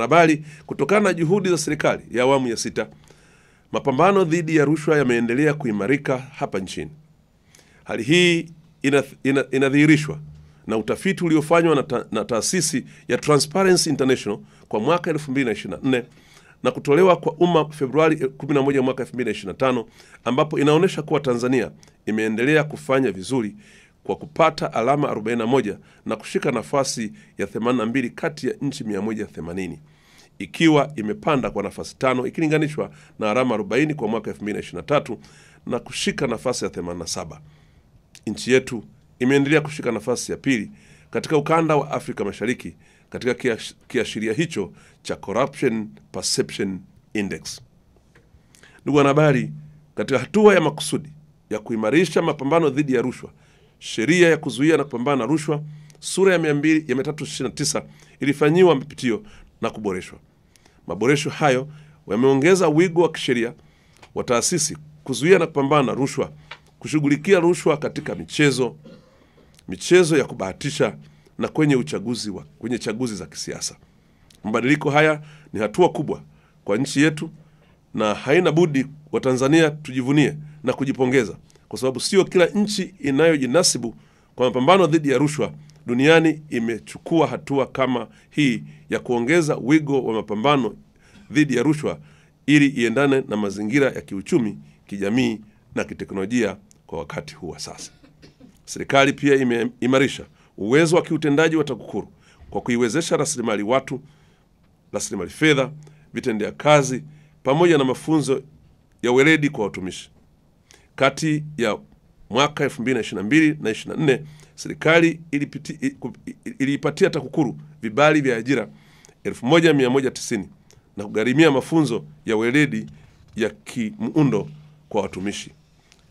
wanahabari, kutokana na juhudi za serikali ya awamu ya 6, mapambano dhidi ya rushwa yameendelea kuimarika hapa nchini. Hali hii inadhihirishwa na utafiti uliofanywa na taasisi ya Transparency International kwa mwaka 2024 na kutolewa kwa umma Februari 11 mwaka 2025, ambapo inaonyesha kuwa Tanzania imeendelea kufanya vizuri kwa kupata alama 41 na kushika nafasi ya 82 kati ya nchi 180, ikiwa imepanda kwa nafasi 5 ikilinganishwa na alama 40 kwa mwaka 2023 na kushika nafasi ya 87. Nchi yetu imeendelea kushika nafasi ya pili katika ukanda wa Afrika Mashariki katika kiashiria hicho cha Corruption Perception Index. Ndugu wanahabari, katika hatua ya makusudi ya kuimarisha mapambano dhidi ya rushwa, sheria ya kuzuia na kupambana na rushwa sura ya 329 ilifanyiwa mapitio na kuboreshwa. Maboresho hayo yameongeza wigo wa kisheria wa taasisi kuzuia na kupambana na rushwa, kushughulikia rushwa katika michezo ya kubahatisha na kwenye chaguzi za kisiasa. Mabadiliko haya ni hatua kubwa kwa nchi yetu na haina budi wa Tanzania tujivunie na kujipongeza, kwa sababu sio kila nchi inayojinasibu kwa mapambano dhidi ya rushwa duniani imechukua hatua kama hii ya kuongeza wigo wa mapambano dhidi ya rushwa ili iendane na mazingira ya kiuchumi, kijamii na kiteknolojia kwa wakati huu wa sasa. Serikali pia imeimarisha uwezo wa kiutendaji wa TAKUKURU kwa kuiwezesha rasilimali watu, rasilimali fedha, vitendea kazi pamoja na mafunzo ya weledi kwa watumishi. Kati ya mwaka 2022 na 2024, serikali iliipatia TAKUKURU vibali vya ajira 1190 na kugharimia mafunzo ya weledi ya kimuundo kwa watumishi.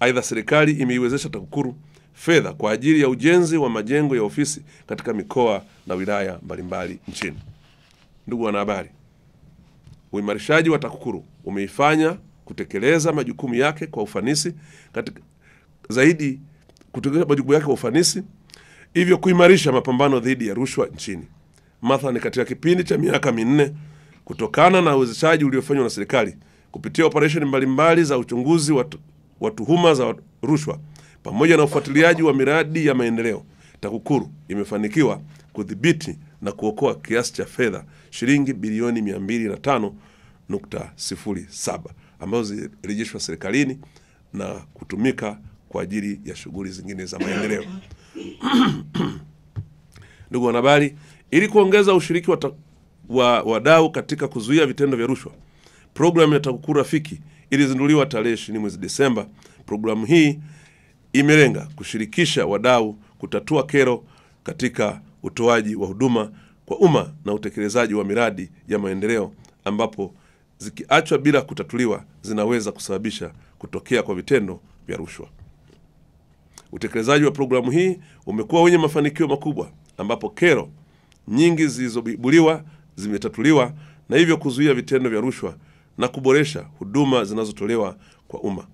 Aidha, serikali imeiwezesha TAKUKURU fedha kwa ajili ya ujenzi wa majengo ya ofisi katika mikoa na wilaya mbalimbali nchini. Ndugu wanahabari, uimarishaji wa TAKUKURU umeifanya kutekeleza majukumu yake kwa ufanisi hivyo kuimarisha mapambano dhidi ya rushwa nchini. Mathalan, katika kipindi cha miaka 4 kutokana na uwezeshaji uliofanywa na serikali kupitia operesheni mbalimbali za uchunguzi wa tuhuma za rushwa pamoja na ufuatiliaji wa miradi ya maendeleo, TAKUKURU imefanikiwa kudhibiti na kuokoa kiasi cha fedha shilingi bilioni 205.07 ambazo zilirejeshwa serikalini na kutumika kwa ajili ya shughuli zingine za maendeleo. Ndugu wanahabari, ili kuongeza ushiriki wa wadau katika kuzuia vitendo vya rushwa, programu ya TAKUKURU Rafiki ilizinduliwa tarehe 20 mwezi Desemba. Programu hii imelenga kushirikisha wadau kutatua kero katika utoaji wa huduma kwa umma na utekelezaji wa miradi ya maendeleo, ambapo zikiachwa bila kutatuliwa zinaweza kusababisha kutokea kwa vitendo vya rushwa. Utekelezaji wa programu hii umekuwa wenye mafanikio makubwa, ambapo kero nyingi zilizoibuliwa zimetatuliwa na hivyo kuzuia vitendo vya rushwa na kuboresha huduma zinazotolewa kwa umma.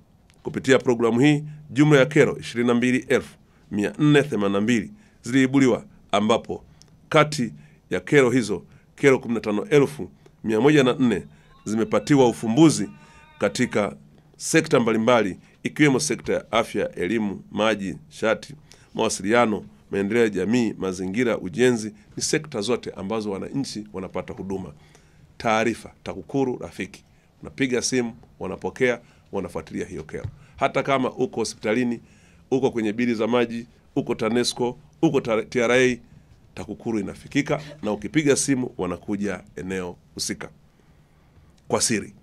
Kupitia programu hii, jumla ya kero 22,482 ziliibuliwa, ambapo kati ya kero hizo kero 15,104 zimepatiwa ufumbuzi katika sekta mbalimbali, ikiwemo sekta ya afya, elimu, maji, nishati, mawasiliano, maendeleo ya jamii, mazingira, ujenzi. Ni sekta zote ambazo wananchi wanapata huduma. Taarifa TAKUKURU Rafiki, unapiga simu, wanapokea, wanafuatilia hiyo kero. Hata kama uko hospitalini, uko kwenye bili za maji, uko TANESCO, uko TRA, TAKUKURU inafikika, na ukipiga simu wanakuja eneo husika kwa siri.